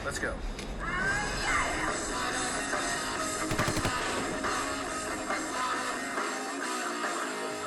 Let's go.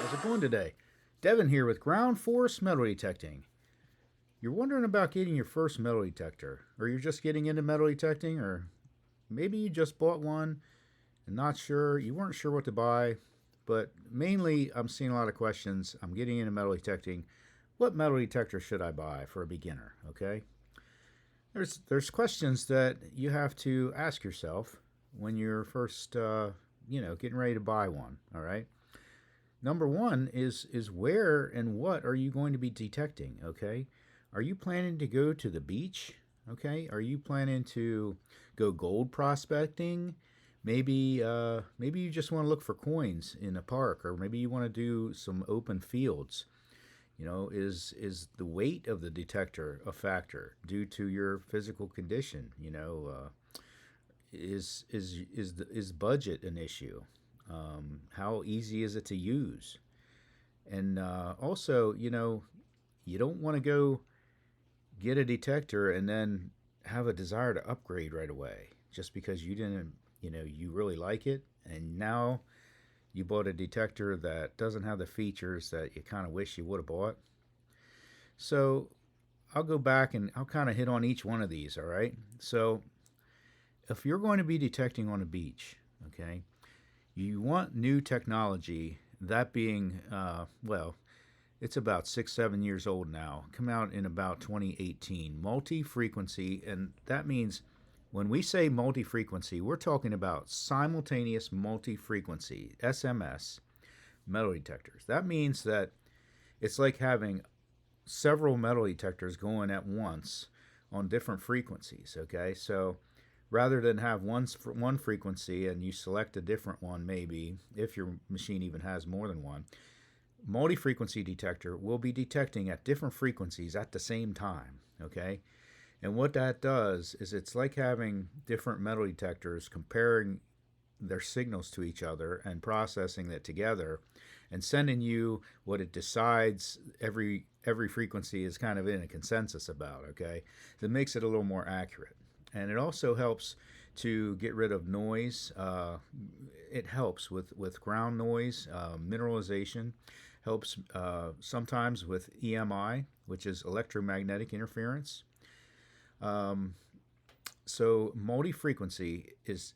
How's it going today? Devin here with Ground Force Metal Detecting. You're wondering about getting your first metal detector, or you're just getting into metal detecting, or maybe you just bought one and not sure, you weren't sure what to buy, but mainly I'm seeing a lot of questions. I'm getting into metal detecting. What metal detector should I buy for a beginner? Okay, there's questions that you have to ask yourself when you're first getting ready to buy one. All right. Number one is where and what are you going to be detecting? Okay, are you planning to go to the beach? Okay, are you planning to go gold prospecting? Maybe you just want to look for coins in a park, or maybe you want to do some open fields. Is the weight of the detector a factor due to your physical condition? Is budget an issue? How easy is it to use? And also, you don't want to go get a detector and then have a desire to upgrade right away just because you didn't, you really like it. And now you bought a detector that doesn't have the features that you kind of wish you would have bought. So I'll go back and I'll kind of hit on each one of these, all right? So if you're going to be detecting on a beach, okay, you want new technology, that being, it's about 6, 7 years old now. Come out in about 2018. Multi frequency, and that means when we say multi frequency, we're talking about simultaneous multi frequency, SMS, metal detectors. That means that it's like having several metal detectors going at once on different frequencies. Okay, so rather than have one frequency and you select a different one, maybe if your machine even has more than one, multi-frequency detector will be detecting at different frequencies at the same time. Okay, and what that does is it's like having different metal detectors comparing their signals to each other and processing it together and sending you what it decides every frequency is kind of in a consensus about. Okay, that makes it a little more accurate, and it also helps to get rid of noise. It helps with ground noise, mineralization, helps sometimes with EMI, which is electromagnetic interference. Um, so multi-frequency is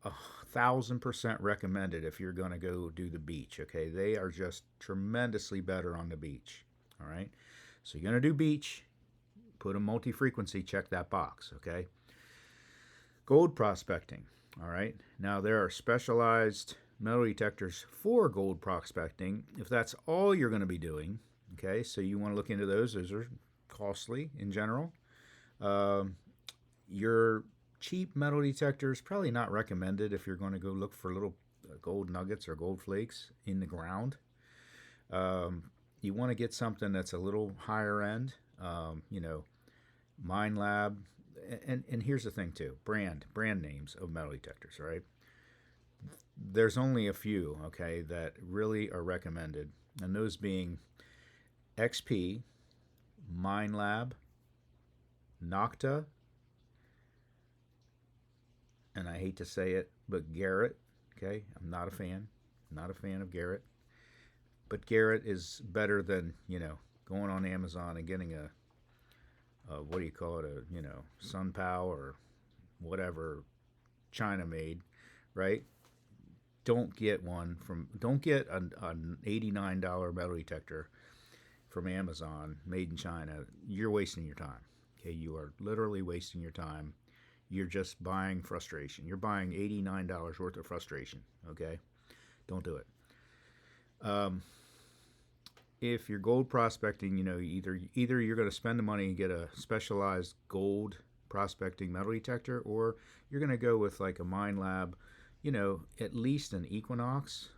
1,000% recommended if you're going to go do the beach. Okay, they are just tremendously better on the beach. All right, so you're going to do beach, put a multi-frequency, check that box. Okay, gold prospecting. All right, now there are specialized metal detectors for gold prospecting if that's all you're going to be doing. Okay, so you want to look into those. Those are costly in general. Um, your cheap metal detector is probably not recommended if you're going to go look for little gold nuggets or gold flakes in the ground. Um, you want to get something that's a little higher end. Mine Lab, and here's the thing too: brand names of metal detectors. Right? There's only a few, okay, that really are recommended, and those being XP, Mine Lab, Nocta, and I hate to say it, but Garrett. Okay, I'm not a fan. Not a fan of Garrett. But Garrett is better than going on Amazon and getting a what do you call it, a SunPow or whatever China made, right? Don't get an $89 metal detector from Amazon made in China. You're wasting your time. Okay, you are literally wasting your time. You're just buying frustration. You're buying $89 worth of frustration. Okay, don't do it. Um, if you're gold prospecting, either you're going to spend the money and get a specialized gold prospecting metal detector, or you're going to go with like a Mine Lab, at least an Equinox,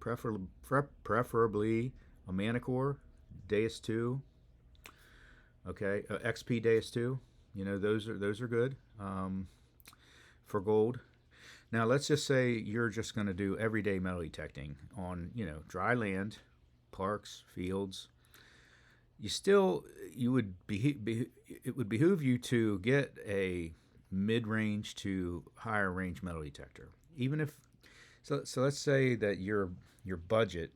preferably a Manicore Deus 2, okay, XP Deus 2. Those are good for gold. Now let's just say you're just going to do everyday metal detecting on dry land, parks, fields. you still you would be it would behoove you to get a mid-range to higher range metal detector, even if so. Let's say that your budget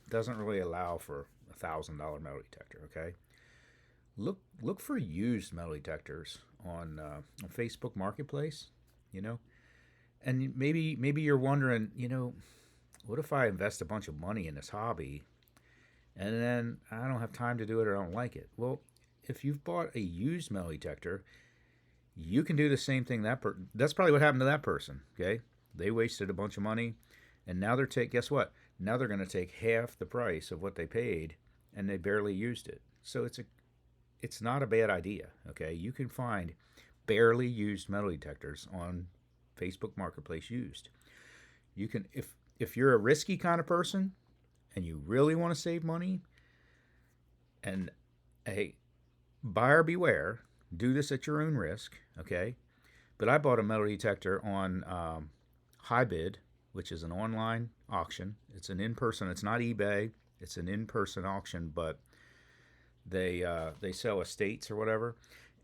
doesn't really allow for $1,000 metal detector. Okay, look for used metal detectors on Facebook Marketplace. You know, and maybe you're wondering, what if I invest a bunch of money in this hobby and then I don't have time to do it or I don't like it? Well, if you've bought a used metal detector, you can do the same thing. That's probably what happened to that person. Okay, they wasted a bunch of money, and now they're take guess what? Now they're going to take half the price of what they paid, and they barely used it. So it's not a bad idea. Okay, you can find barely used metal detectors on Facebook Marketplace used. You can if you're a risky kind of person and you really want to save money, and hey, buyer beware, do this at your own risk. Okay, but I bought a metal detector on HiBid, which is an online auction. It's an in-person. It's not eBay. It's an in-person auction, but they sell estates or whatever.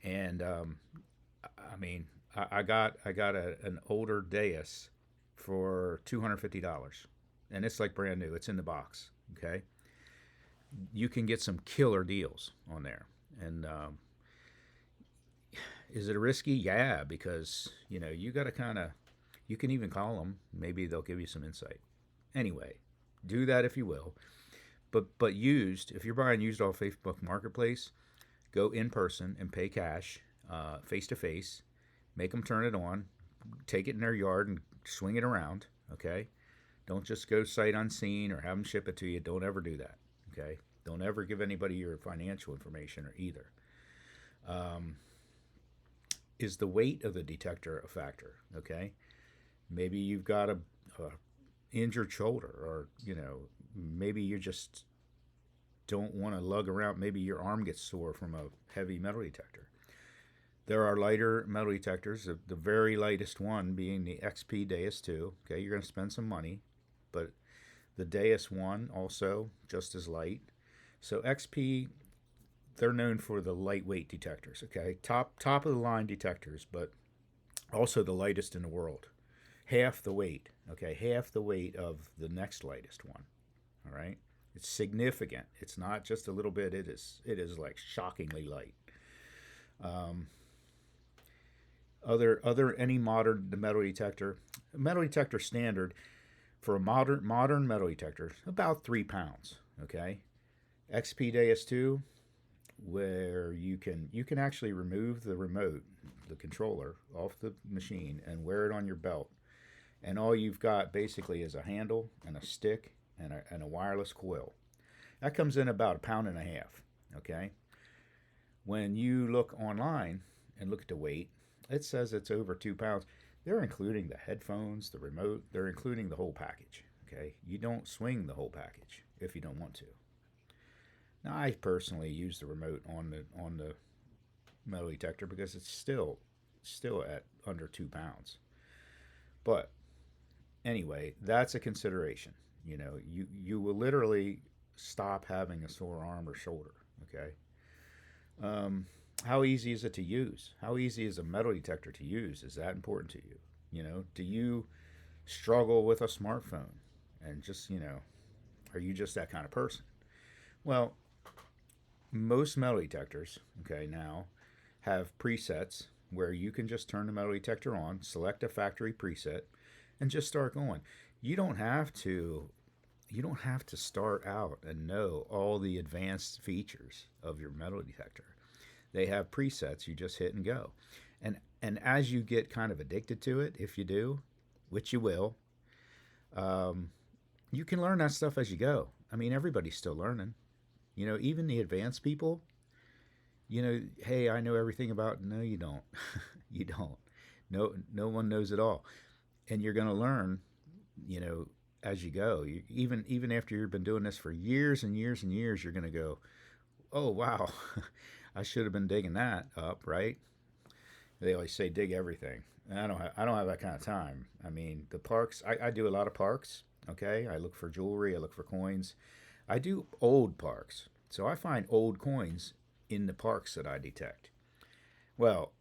And I mean, I got an older Deus for $250, and it's like brand new. It's in the box. Okay, you can get some killer deals on there. And is it risky? Yeah, because you got to kind of you can even call them. Maybe they'll give you some insight. Anyway, do that if you will. But used, if you're buying used off Facebook Marketplace, go in person and pay cash, face to face. Make them turn it on. Take it in their yard and swing it around. Okay. Don't just go sight unseen or have them ship it to you. Don't ever do that. Okay. Don't ever give anybody your financial information or either. Um, is the weight of the detector a factor? Okay. Maybe you've got a injured shoulder, or maybe you just don't want to lug around. Maybe your arm gets sore from a heavy metal detector. There are lighter metal detectors, the very lightest one being the XP Deus 2. Okay, you're going to spend some money, but the Deus 1 also just as light. So XP, they're known for the lightweight detectors. Okay, top of the line detectors, but also the lightest in the world. Half the weight. Okay, half the weight of the next lightest one. All right, it's significant. It's not just a little bit. It is like shockingly light. Um, other any modern metal detector standard for a modern metal detector about 3 pounds. Okay, XP Deus 2, where you can actually remove the remote, the controller, off the machine and wear it on your belt, and all you've got basically is a handle and a stick and a wireless coil. That comes in about a pound and a half. Okay, when you look online and look at the weight, it says it's over 2 pounds. They're including the headphones, the remote. They're including the whole package. Okay, you don't swing the whole package if you don't want to. Now, I personally use the remote on the metal detector because it's still at under 2 pounds. But anyway, that's a consideration. You will literally stop having a sore arm or shoulder. Okay. Um, how easy is it to use? How easy is a metal detector to use? Is that important to you? Do you struggle with a smartphone? And just, are you just that kind of person? Well, most metal detectors, okay, now have presets where you can just turn the metal detector on, select a factory preset, and just start going. You don't have to you don't have to start out and know all the advanced features of your metal detector. They have presets you just hit and go. And as you get kind of addicted to it, if you do, which you will, um, you can learn that stuff as you go. I mean, everybody's still learning. Even the advanced people, hey, I know everything about. No, you don't. You don't. No one knows it all. And you're going to learn, you know, as you go. Even after you've been doing this for years and years and years, you're going to go, oh wow, I should have been digging that up, right? They always say dig everything. And I don't have that kind of time. I mean, the parks. I do a lot of parks. Okay, I look for jewelry. I look for coins. I do old parks. So I find old coins in the parks that I detect. Well,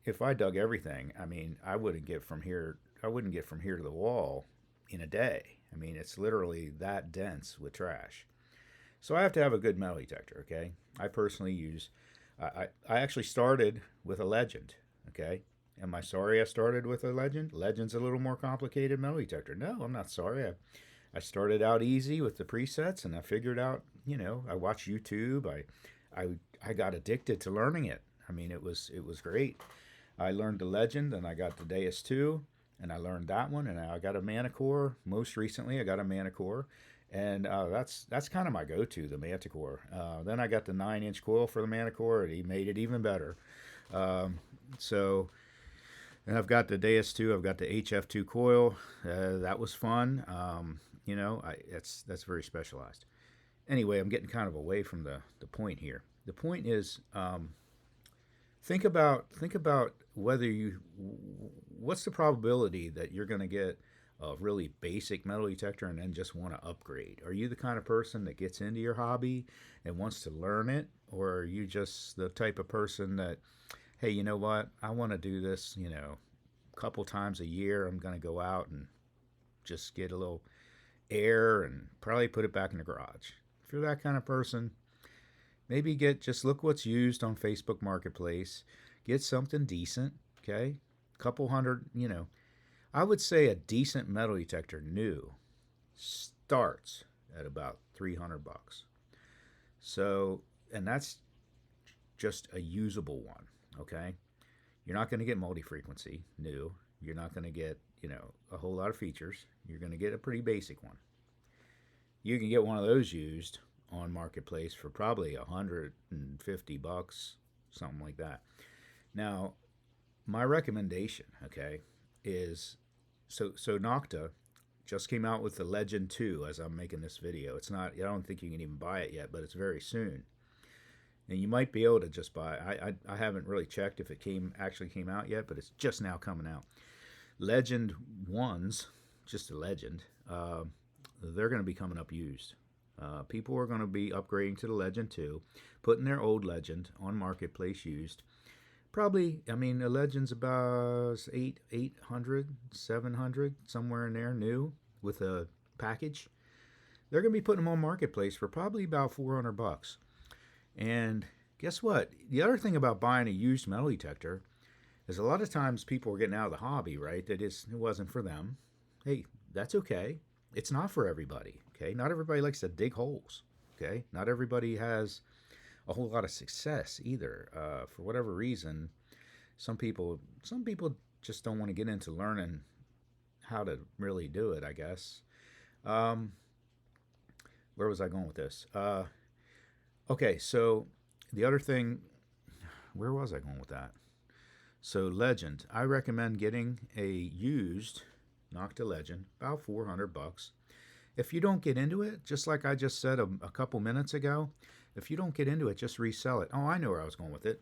if I dug everything, I mean, I wouldn't get from here. I wouldn't get from here to the wall in a day. I mean, it's literally that dense with trash. So I have to have a good metal detector. Okay, I personally use. I actually started with a legend. Okay, am I sorry I started with a legend? Legend's a little more complicated metal detector. No, I'm not sorry. I started out easy with the presets, and I figured out. I watched YouTube. I I got addicted to learning it. I mean, it was great. I learned the legend, and I got the Deus 2, and I learned that one, and I got a Manticore. Most recently, I got a Manticore, and that's kind of my go-to, the Manticore. Then I got the 9-inch coil for the Manticore, and he made it even better. Um, so, and I've got the Deus 2. I've got the HF2 coil. That was fun. That's very specialized. Anyway, I'm getting kind of away from the point here. The point is, think about whether you what's the probability that you're going to get a really basic metal detector and then just want to upgrade. Are you the kind of person that gets into your hobby and wants to learn it, or are you just the type of person that, hey, you know what, I want to do this, a couple times a year. I'm going to go out and just get a little air and probably put it back in the garage. If you're that kind of person, maybe just look what's used on Facebook Marketplace. Get something decent, okay? Couple hundred, I would say a decent metal detector new starts at about 300 bucks. So, and that's just a usable one, okay? You're not going to get multi-frequency new. You're not going to get, a whole lot of features. You're going to get a pretty basic one. You can get one of those used on Marketplace for probably 150 bucks, something like that. Now, my recommendation, okay, is so Nocta just came out with the Legend 2 as I'm making this video. It's not, I don't think you can even buy it yet, but it's very soon. And you might be able to just buy it. I haven't really checked if it actually came out yet, but it's just now coming out. Legend 1s, just a legend, they're going to be coming up used. People are going to be upgrading to the Legend 2, putting their old Legend on Marketplace used. Probably, I mean, the Legend's about 800, 700, somewhere in there, new, with a package. They're going to be putting them on Marketplace for probably about 400 bucks. And guess what? The other thing about buying a used metal detector is a lot of times people are getting out of the hobby, right? It wasn't for them. Hey, that's okay. It's not for everybody, okay? Not everybody likes to dig holes, okay? Not everybody has a whole lot of success either. For whatever reason, some people just don't want to get into learning how to really do it, I guess. Um, where was I going with this? Okay, so the other thing, where was I going with that? So Legend, I recommend getting a used Nocta Legend, about 400 bucks. If you don't get into it, just like I just said a couple minutes ago, if you don't get into it, just resell it. Oh, I know where I was going with it.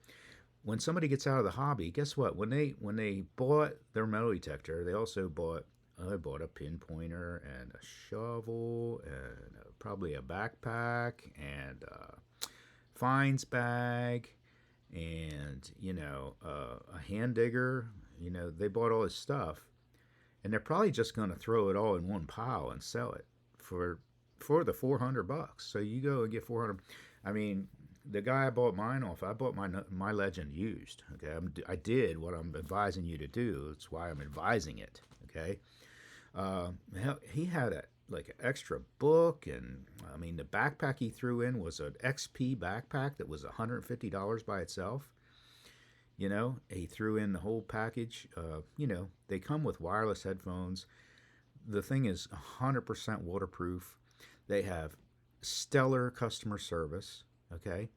When somebody gets out of the hobby, guess what? When they bought their metal detector, they also bought I bought a pinpointer and a shovel and probably a backpack and a fines bag and a hand digger. They bought all this stuff, and they're probably just going to throw it all in one pile and sell it for the 400 bucks. So you go and get 400. I mean, the guy I bought mine off, I bought my Legend used. Okay, I did what I'm advising you to do. That's why I'm advising it. Okay, he had a like an extra book, and I mean the backpack he threw in was an XP backpack that was $150 by itself. He threw in the whole package. They come with wireless headphones. The thing is 100% waterproof. They have stellar customer service. Okay,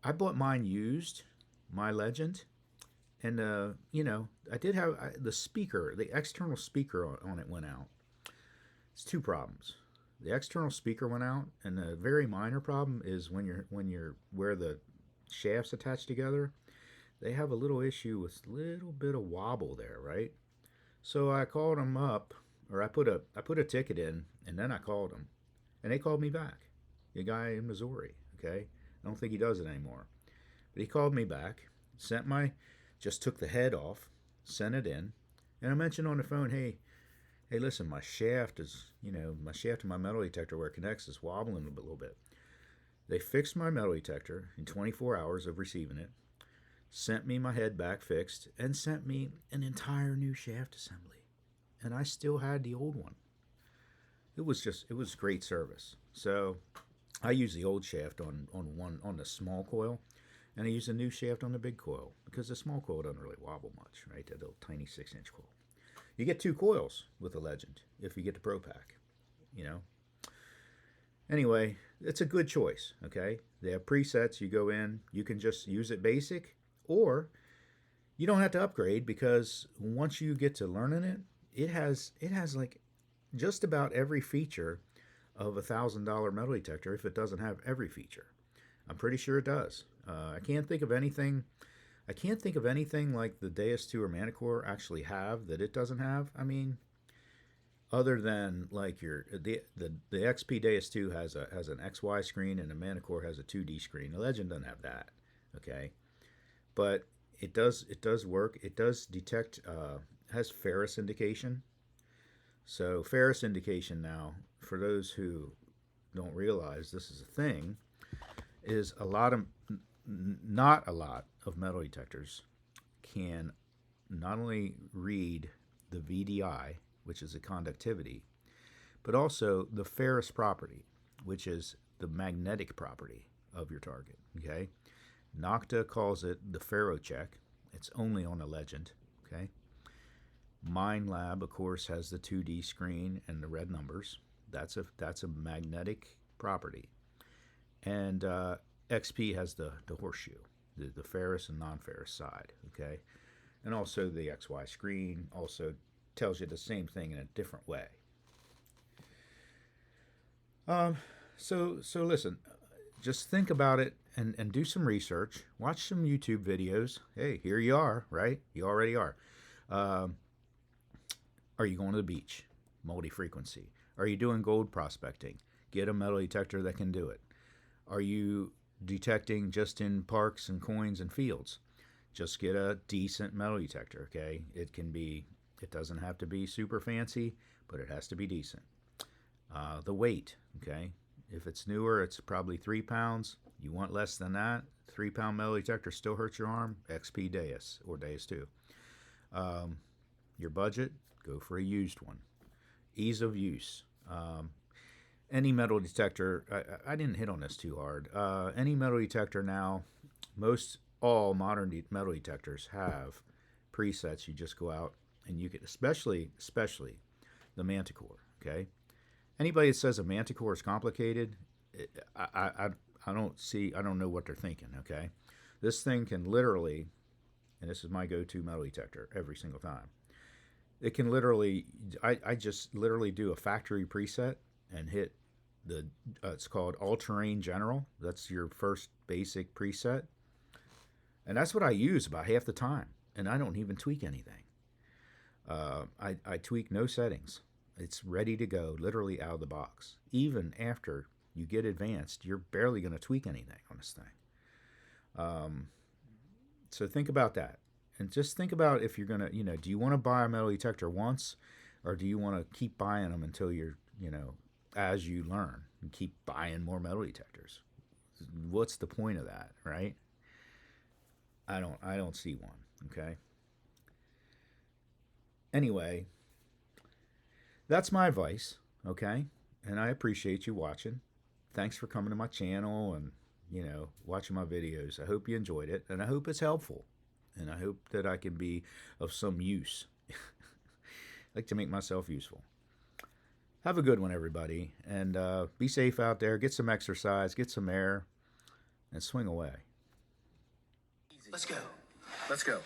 I bought mine used, my Legend, and I did have the speaker, the external speaker on it went out. It's two problems. The external speaker went out, and the very minor problem is when you're where the shafts attach together, they have a little issue with a little bit of wobble there, right? So I called them up, or I put a ticket in, and then I called them, and they called me back. The guy in Missouri, Okay, I don't think he does it anymore. But he called me back, sent my, just took the head off, sent it in, and I mentioned on the phone, hey, listen, my shaft is, my shaft and my metal detector where it connects is wobbling a little bit. They fixed my metal detector in 24 hours of receiving it, sent me my head back fixed, and sent me an entire new shaft assembly. And I still had the old one. It was great service. So I use the old shaft on the small coil, and I use a new shaft on the big coil because the small coil doesn't really wobble much, right? That little tiny 6-inch coil. You get two coils with the Legend if you get the Pro Pack, you know. Anyway, it's a good choice, okay? They have presets. You go in, you can just use it basic, or you don't have to upgrade because once you get to learning it, it has like just about every feature of $1,000 metal detector if it doesn't have every feature. I'm pretty sure it does. I can't think of anything. I can't think of anything like the Deus 2 or Manicore actually have that it doesn't have. I mean, other than like the XP Deus 2 has an XY screen and the Manicore has a 2D screen. The Legend doesn't have that. Okay, but it does work. It does detect has ferrous indication. So ferrous indication now, for those who don't realize this is a thing, is a lot of not a lot of metal detectors can not only read the VDI, which is a conductivity, but also the ferrous property, which is the magnetic property of your target. Okay, Nocta calls it the ferro check. It's only on a Legend. Okay, Mind Lab, of course, has the 2D screen and the red numbers. That's a magnetic property, and XP has the horseshoe, the ferrous and non-ferrous side. Okay, and also the XY screen also tells you the same thing in a different way. Um, so listen, just think about it and do some research. Watch some YouTube videos. Hey, here you are, right? You already are. Um, are you going to the beach? Multi frequency. Are you doing gold prospecting? Get a metal detector that can do it. Are you detecting just in parks and coins and fields? Just get a decent metal detector, okay? It doesn't have to be super fancy, but it has to be decent. The weight, okay? If it's newer, it's probably 3 pounds. You want less than that? 3 pound metal detector still hurts your arm? XP Deus or Deus 2. Um, your budget, go for a used one. Ease of use. Any metal detector, I didn't hit on this too hard. Any metal detector now, most all modern metal detectors have presets. You just go out and you can, especially the Manticore. Okay, anybody that says a Manticore is complicated, I don't know what they're thinking. Okay, this thing can literally, and this is my go-to metal detector every single time. It can literally, I just literally do a factory preset and hit the, it's called All Terrain General. That's your first basic preset. And that's what I use about half the time. And I don't even tweak anything. I tweak no settings. It's ready to go, literally out of the box. Even after you get advanced, you're barely going to tweak anything on this thing. So think about that. And just think about if you're going to, do you want to buy a metal detector once or do you want to keep buying them until you're, as you learn and keep buying more metal detectors? What's the point of that, right? I don't see one, okay? Anyway, that's my advice, okay? And I appreciate you watching. Thanks for coming to my channel and, watching my videos. I hope you enjoyed it and I hope it's helpful. And I hope that I can be of some use. I like to make myself useful. Have a good one, everybody. And be safe out there. Get some exercise, get some air, and swing away. Let's go. Let's go.